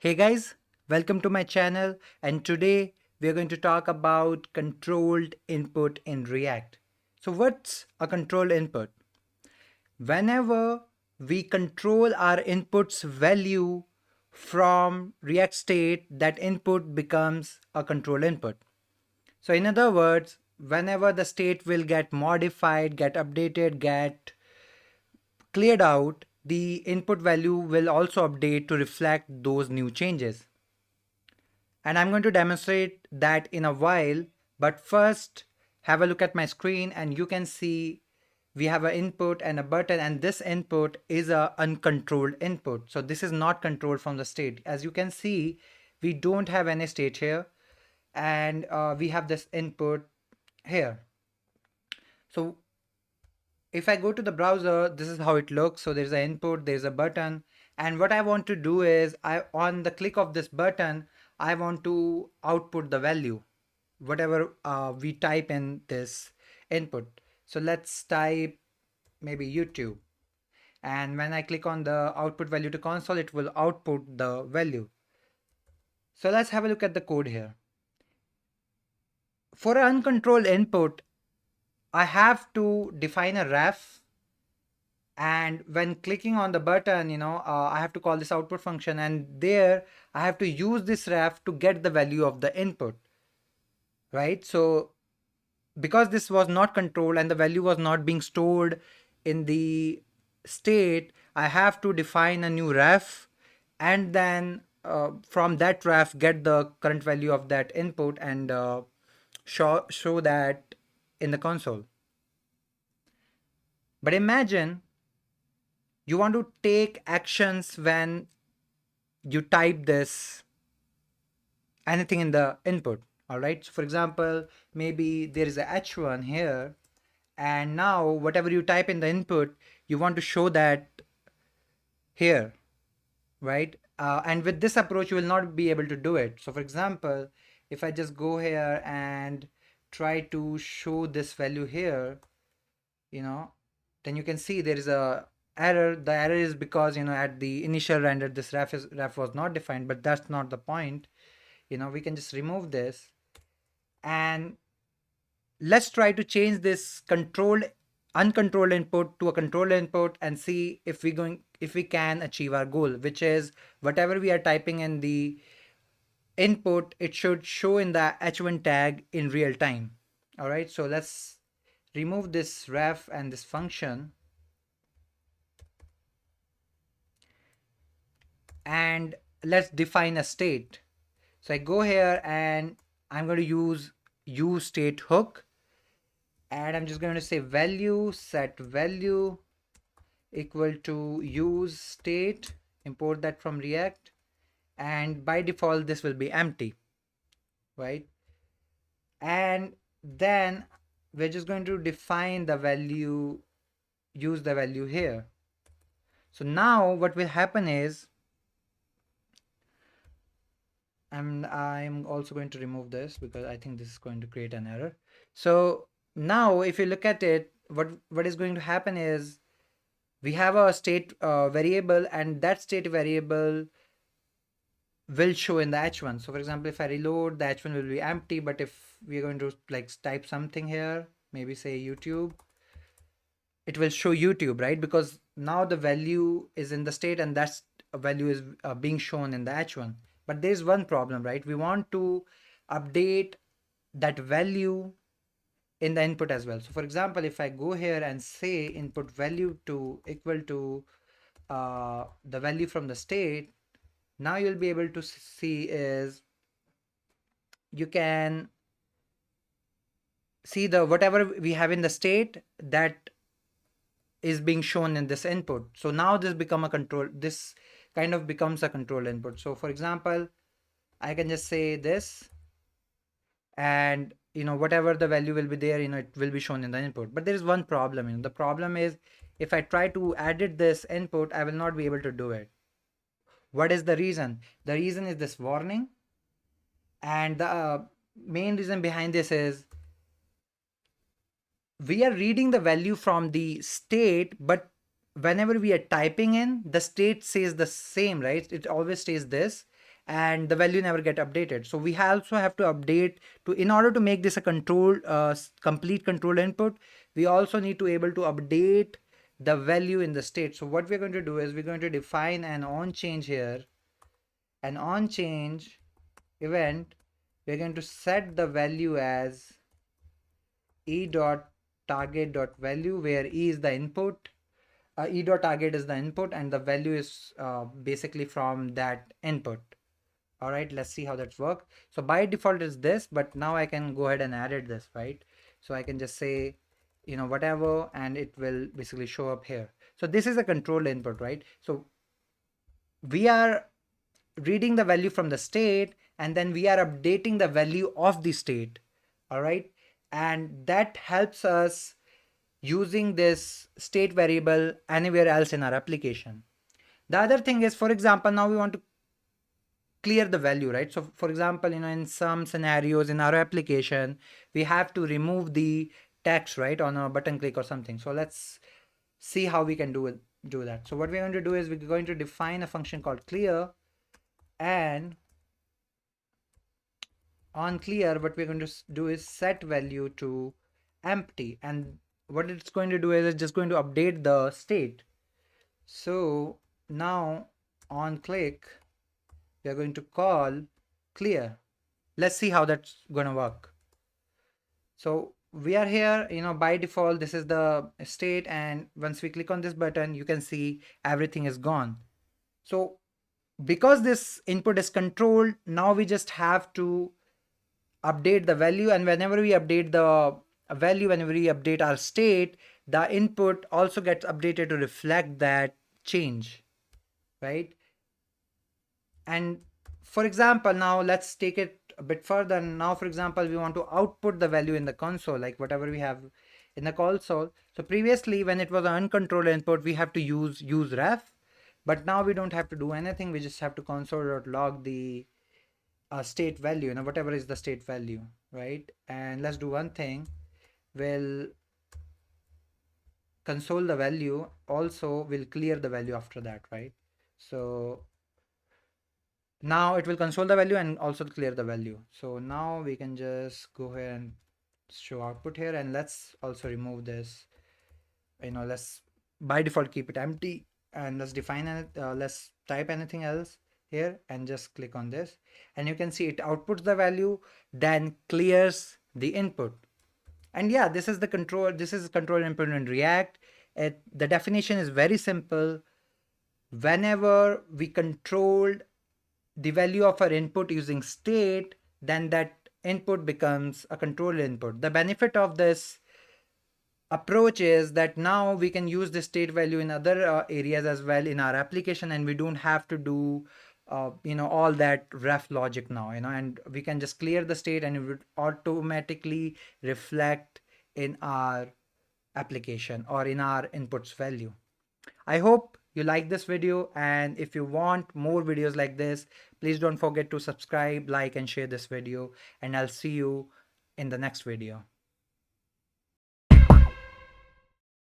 Hey guys, welcome to my channel, and today we are going to talk about controlled input in React. So what's a controlled input? Whenever we control our input's value from React state, that input becomes a controlled input. So in other words, whenever the state will get modified, get updated, get cleared out, the input value will also update to reflect those new changes. And I'm going to demonstrate that in a while, but first have a look at my screen and you can see we have an input and a button, and this input is a uncontrolled input. So this is not controlled from the state. As you can see, we don't have any state here, and we have this input here. So if I go to the browser, this is how it looks. So there's an input, there's a button, and what I want to do is on the click of this button, I want to output the value, whatever we type in this input. So let's type maybe YouTube. And when I click on the output value to console, it will output the value. So let's have a look at the code here. For an uncontrolled input, I have to define a ref, and when clicking on the button, I have to call this output function, and there I have to use this ref to get the value of the input, right? So because this was not controlled and the value was not being stored in the state, I have to define a new ref, and then from that ref get the current value of that input and show that in the console. But imagine you want to take actions when you type this anything in the input. All right, so for example, maybe there is a h1 here, and now whatever you type in the input, you want to show that here, right? And with this approach, you will not be able to do it. So for example, if I just go here and try to show this value here, then you can see there is a error. The error is because at the initial render this ref was not defined, but that's not the point. We can just remove this, and let's try to change this uncontrolled input to a controlled input and see if we can achieve our goal, which is whatever we are typing in the input, it should show in the h1 tag in real time. All right, so let's remove this ref and this function, and let's define a state. So I go here and I'm going to use state hook, and I'm just going to say value set value equal to use state, import that from React, and by default this will be empty, right? And then we're just going to define the value, use the value here. So now what will happen is, I'm also going to remove this because I think this is going to create an error. So now if you look at it, what is going to happen is we have a state variable, and that state variable will show in the h1. So for example, if I reload, the h1 will be empty, but if we're going to type something here, maybe say YouTube, it will show YouTube, right? Because now the value is in the state, and that value is being shown in the h1. But there's one problem, right? We want to update that value in the input as well. So for example, if I go here and say input value to equal to the value from the state, now you'll be able to see is you can see the whatever we have in the state that is being shown in this input. So now this kind of becomes a control input. So for example, I can just say this, and whatever the value will be there, it will be shown in the input. But there is one problem. The problem is if I try to edit this input, I will not be able to do it. What is the reason? The reason is this warning, and the main reason behind this is we are reading the value from the state, but whenever we are typing in, the state says the same, right? It always stays this, and the value never get updated. So we also have to update to, in order to make this a control complete control input, we also need to able to update the value in the state. So what we're going to do is we're going to define an on change here, an on change event. We're going to set the value as e dot target dot value, where e is the input, e dot target is the input, and the value is basically from that input. All right, let's see how that works. So by default is this, but now I can go ahead and edit this, right? So I can just say, you know, whatever, and it will basically show up here. So this is a control input, right? So we are reading the value from the state, and then we are updating the value of the state. All right, and that helps us using this state variable anywhere else in our application. The other thing is, for example, now we want to clear the value, right? So for example, you know, in some scenarios in our application, we have to remove the text, right, on a button click or something. So let's see how we can do that. So what we're going to do is we're going to define a function called clear, and on clear, what we're going to do is set value to empty, and what it's going to do is it's just going to update the state. So now on click, we are going to call clear. Let's see how that's going to work. So we are here, you know, by default this is the state, and once we click on this button, you can see everything is gone. So because this input is controlled, now we just have to update the value, and whenever we update the value, whenever we update our state, the input also gets updated to reflect that change, right? And for example, now let's take it a bit further. Now for example, we want to output the value in the console, like whatever we have in the console. So previously when it was an uncontrolled input, we have to use ref, but now we don't have to do anything. We just have to console.log the state value, you know, whatever is the state value, right? And let's do one thing. We'll console the value, also will clear the value after that, right? So now it will console the value and also clear the value. So now we can just go ahead and show output here, and let's also remove this, you know, let's by default keep it empty, and let's define it, let's type anything else here and just click on this, and you can see it outputs the value, then clears the input. And yeah, this is the control, this is control input in React. The definition is very simple. Whenever we controlled the value of our input using state, then that input becomes a control input. The benefit of this approach is that now we can use the state value in other areas as well in our application, and we don't have to do you know, all that ref logic now, you know, and we can just clear the state and it would automatically reflect in our application or in our inputs value. I hope you like this video, and if you want more videos like this, please don't forget to subscribe, like, and share this video, and I'll see you in the next video.